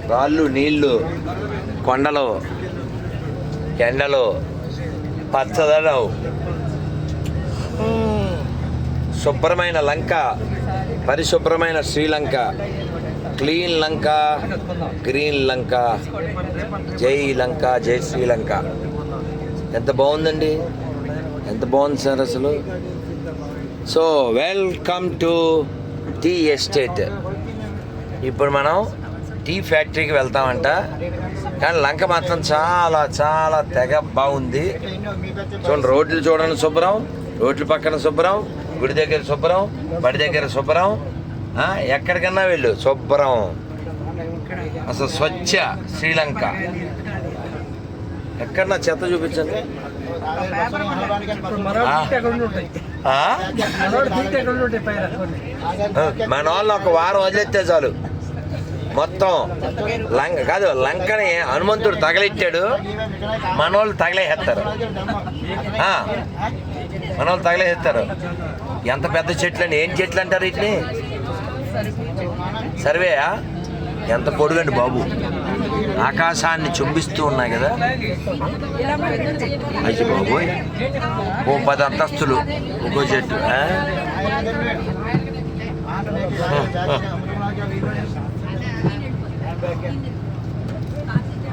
రాళ్ళు, నీళ్లు, కొండలు, ఎండలు, పచ్చదనం, శుభ్రమైన లంక, పరిశుభ్రమైన శ్రీలంక, క్లీన్ లంక, గ్రీన్ లంక, జై లంక, జై శ్రీలంక. ఎంత బాగుందండి, ఎంత బాగుంది సార్ అసలు. So welcome to tea estate. ఇప్పుడు మనం టీ ఫ్యాక్టరీకి వెళ్తామంట, కానీ లంక మాత్రం చాలా చాలా తెగ బాగుంది. చూడండి, రోడ్లు చూడండి శుభ్రం, రోడ్ల పక్కన శుభ్రం, గుడి దగ్గర శుభ్రం, బడి దగ్గర శుభ్రం, ఎక్కడికన్నా వెళ్ళు శుభ్రం. అసలు స్వచ్ఛ శ్రీలంక. ఎక్కడన్నా చెత్త చూపించండి. మన వాళ్ళు ఒక వారం వదిలేస్తే చాలు, మొత్తం లంక కాదు, లంకని హనుమంతుడు తగలెట్టాడు, మనోళ్ళు తగలేసేస్తారు. మనోళ్ళు తగలేసేస్తారు. ఎంత పెద్ద చెట్లు అండి, ఏం చెట్లు అంటారు వీటిని? సర్వేయా? ఎంత పొడుగండి బాబు, ఆకాశాన్ని చుంబిస్తూ ఉన్నాయి కదా. అయ్యి బాబోయ్, ఓ 10 అంతస్తులు ఒక్కో చెట్టు.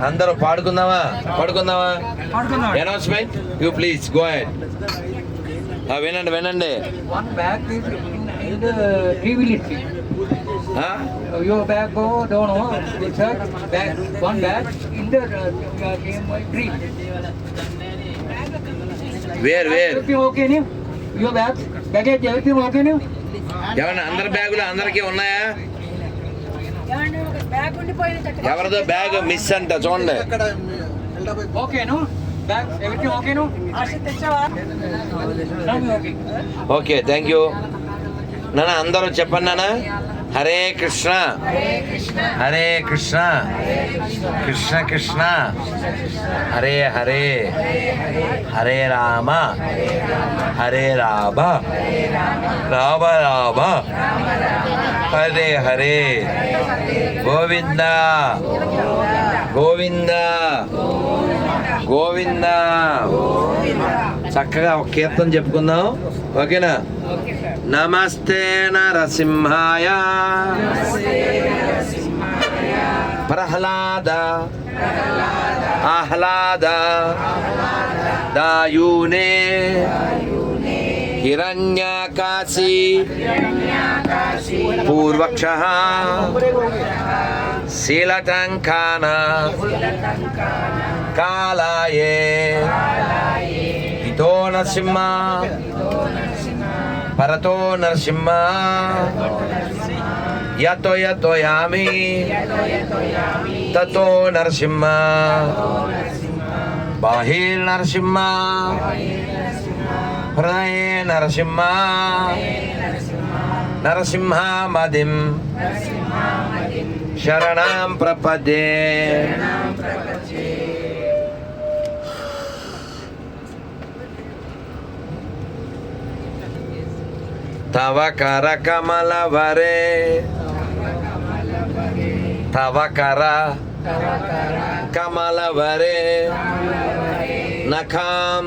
అందరూ పడుకుందామా? Announcement, you please go ahead. వినండి వినండి. Your bag go down, insert bag, one bag in the tree. Where? Everything okay now? Your bag, baggage, everything okay now? ఏమన్నా అందరి బ్యాగులు అందరికీ ఉన్నాయా? ఎవరిదో బ్యాగ్ మిస్ అంట, చూడండి. Okay no? Bag, everything okay no? Okay, thank you నాన్న. అందరూ చెప్పండి నాన్న. హరే కృష్ణ హరే కృష్ణ కృష్ణ కృష్ణ హరే హరే, హరే రామ హరే రామ రామ రామ హరే హరే, గోవింద గోవింద గోవింద. చక్కగా ఒక కీర్తన చెప్పుకుందాం, ఓకేనా? నమస్తే నరసింహాయ ప్రహ్లాద ఆహ్లాద దాయూనే హిరణ్యకాశి పూర్వక్ష శీలటంకాన కాలాయే హితో నరసింహ పరతో నరసింహ యతో యతో యామి తతో నరసింహ బాహిర్ నరసింహ హృదయే నరసింహ నరసింహ మదిం శరణం ప్రపద్యే. తవ కర కమల వరే, తవ కర కమల వరే, నఖాం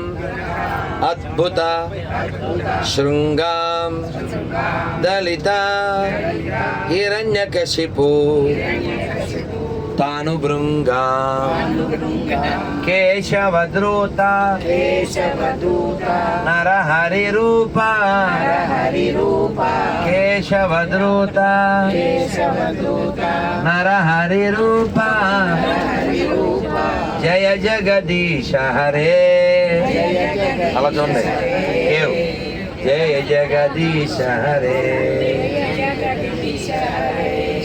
అద్భుత శృంగాం దళిత హిరణ్యకశిపు తాను భృంగాం కేశవద్రూత నరహరి రూప కేశవద్రూత నరహరి రూప జయ జగదీశ హరే. అలా చూడండి, జయ జగదీశ హరే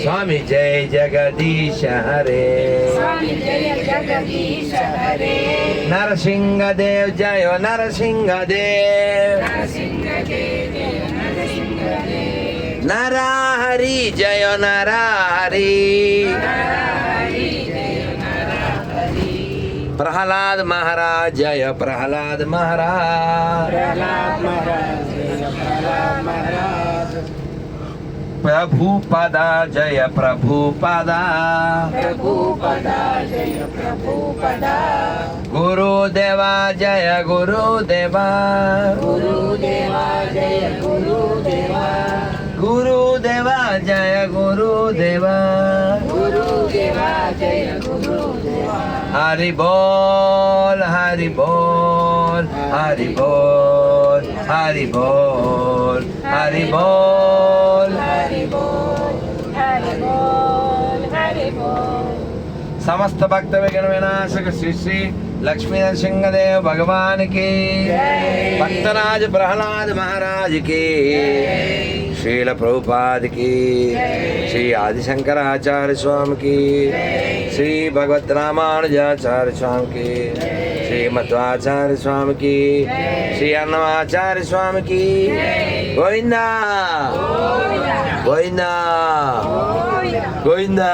స్వామి, జయ జగదీశ హరే నరసింహదేవ్ జయ నరసింహదేవ్ నరహరి జయ నరహరి प्रहलाद महाराज जय प्रहलाद महाराज। ప్రభుపదా జయ ప్రభుపదా ప్రభుపదా జయ ప్రభుపదా గురుదేవా జయ గురుదేవా గురుదేవా జయ గురుదేవా గురుదేవా జయ గురుదేవా గురుదేవా జయ గురుదేవా హరి బోల్ హరి బోల్ హరి బోల్ హరి బోల్ హరి బోల్ హరి బోల్ హరి బోల్ హరి బోల్ సమస్త భక్త విఘ్న వినాశక శ్రీ శ్రీ లక్ష్మీ నరసింహదేవ్ భగవాన్ की भक्तराज प्रहलाद महाराज की श्रील प्रभुपाद की श्री आदिशंकराचार्य स्वामी की श्री भगवत रामानुजाचार्य स्वामी की श्री मध्वाचार्य स्वामी की श्री अन्नमाचार्य स्वामी की गोविंदा गोविंदा गोविंदा